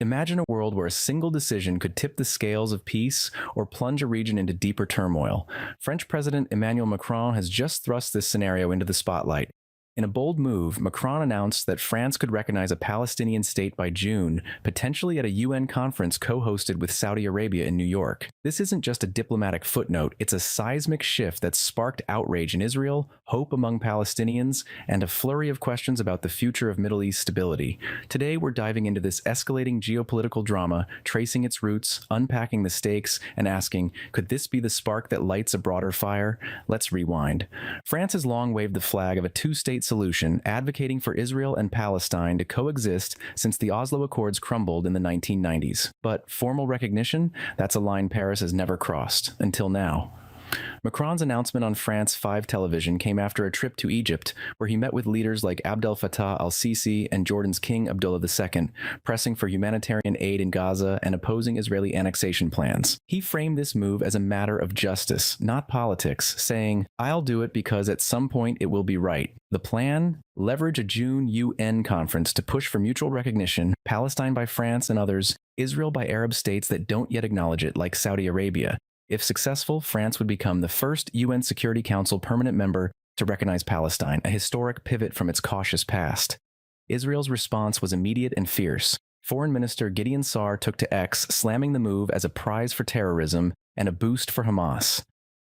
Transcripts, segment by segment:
Imagine a world where a single decision could tip the scales of peace or plunge a region into deeper turmoil. French President Emmanuel Macron has just thrust this scenario into the spotlight. In a bold move, Macron announced that France could recognize a Palestinian state by June, potentially at a UN conference co-hosted with Saudi Arabia in New York. This isn't just a diplomatic footnote, it's a seismic shift that sparked outrage in Israel, hope among Palestinians, and a flurry of questions about the future of Middle East stability. Today, we're diving into this escalating geopolitical drama, tracing its roots, unpacking the stakes, and asking, could this be the spark that lights a broader fire? Let's rewind. France has long waved the flag of a two-state solution, advocating for Israel and Palestine to coexist since the Oslo Accords crumbled in the 1990s. But formal recognition? That's a line Paris has never crossed, until now. Macron's announcement on France 5 television came after a trip to Egypt, where he met with leaders like Abdel Fattah al-Sisi and Jordan's King Abdullah II, pressing for humanitarian aid in Gaza and opposing Israeli annexation plans. He framed this move as a matter of justice, not politics, saying, "I'll do it because at some point it will be right." The plan? Leverage a June UN conference to push for mutual recognition, Palestine by France and others, Israel by Arab states that don't yet acknowledge it, like Saudi Arabia. If successful, France would become the first UN Security Council permanent member to recognize Palestine, a historic pivot from its cautious past. Israel's response was immediate and fierce. Foreign Minister Gideon Sa'ar took to X, slamming the move as a prize for terrorism and a boost for Hamas.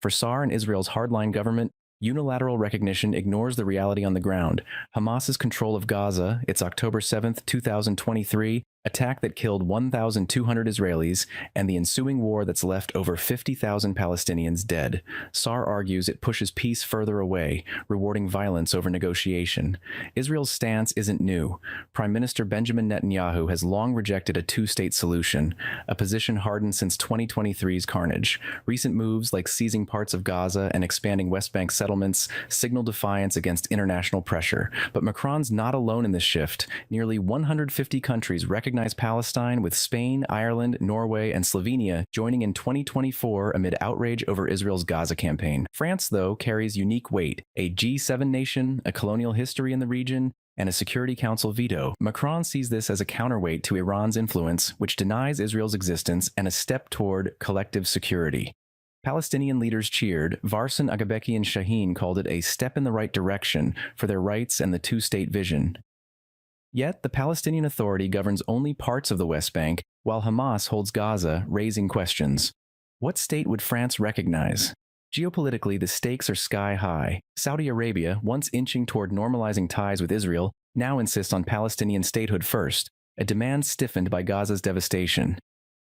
For Sa'ar and Israel's hardline government, unilateral recognition ignores the reality on the ground. Hamas's control of Gaza, its October 7, 2023, attack that killed 1,200 Israelis, and the ensuing war that's left over 50,000 Palestinians dead. Sa'ar argues it pushes peace further away, rewarding violence over negotiation. Israel's stance isn't new. Prime Minister Benjamin Netanyahu has long rejected a two-state solution, a position hardened since 2023's carnage. Recent moves like seizing parts of Gaza and expanding West Bank settlements signal defiance against international pressure. But Macron's not alone in this shift. Nearly 150 countries recognize Palestine, with Spain, Ireland, Norway, and Slovenia joining in 2024 amid outrage over Israel's Gaza campaign. France, though, carries unique weight: a G7 nation, a colonial history in the region, and a Security Council veto. Macron sees this as a counterweight to Iran's influence, which denies Israel's existence, and a step toward collective security. Palestinian leaders cheered. Varsan Agabeki and Shaheen called it a step in the right direction for their rights and the two-state vision. Yet, the Palestinian Authority governs only parts of the West Bank, while Hamas holds Gaza, raising questions. What state would France recognize? Geopolitically, the stakes are sky high. Saudi Arabia, once inching toward normalizing ties with Israel, now insists on Palestinian statehood first, a demand stiffened by Gaza's devastation.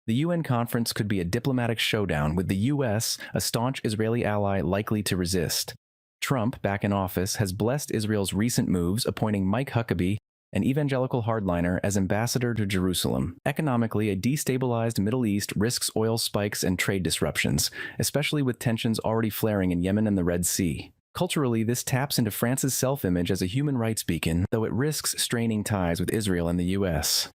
The UN conference could be a diplomatic showdown, with the US, a staunch Israeli ally, likely to resist. Trump, back in office, has blessed Israel's recent moves, appointing Mike Huckabee, an evangelical hardliner, as ambassador to Jerusalem. Economically, a destabilized Middle East risks oil spikes and trade disruptions, especially with tensions already flaring in Yemen and the Red Sea. Culturally, this taps into France's self-image as a human rights beacon, though it risks straining ties with Israel and the US.